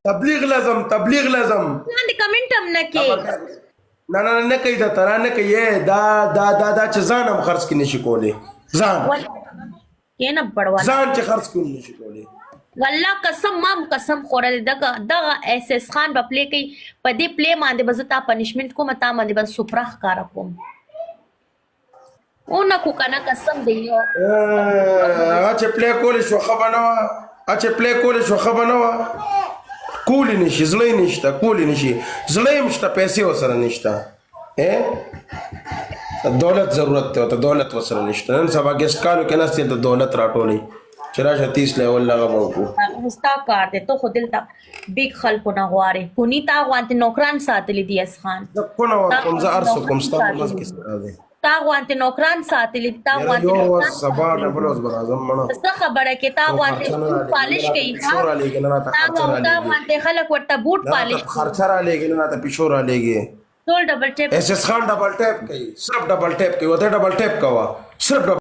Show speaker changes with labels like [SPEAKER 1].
[SPEAKER 1] تبلیغ لازم
[SPEAKER 2] لاندې کمنټ هم نه کې
[SPEAKER 1] نه کوي دا ترا نه کوي دا چې ځان هم خرڅ کې نشي کولی ځان
[SPEAKER 2] کینه بڑوا
[SPEAKER 1] ځان چې خرڅ کې نشي کولی
[SPEAKER 2] والله قسم مام قسم خوره دغه اس اس خان په پلی کوي په دې پلی باندې بز تا پنیشمنت کوم تا باندې بس سپرخ کار کوم او نه کو کنه قسم دی یو
[SPEAKER 1] چې پلی کول شو خبره وا چې پلی کول شو خبره وا کولی نشي زړی نشته کولی نشي زړی مشته پیسې وسره نشته دولت ضرورت ته دولت وسره نشته نن سبا ګس کالو کې نسته د دولت راټولې چې راشه 30 لیول لغه وکړو
[SPEAKER 2] هستا کار دې ته خو دلته بیگ خلکو نه غواړي کونی تا غوانت نوکران ساتلی دی اس خان
[SPEAKER 1] کو نه کوم زه ارسو کوم ستاسو مز کې راځي
[SPEAKER 2] تا غوانت نوکران ساتلی تا غوانت
[SPEAKER 1] یو سبا نه بلوز برازم مړه
[SPEAKER 2] څه خبره کې تا غوانت پالش کوي
[SPEAKER 1] شورا لګل نه تا
[SPEAKER 2] غوانت خلک ورته بوت پالش
[SPEAKER 1] خرچه را لګل نه ته پښورا لګي
[SPEAKER 2] ټول ډبل ټیپ
[SPEAKER 1] اس اس خان ډبل ټیپ کوي صرف ډبل ټیپ کوي وته ډبل ټیپ کوا صرف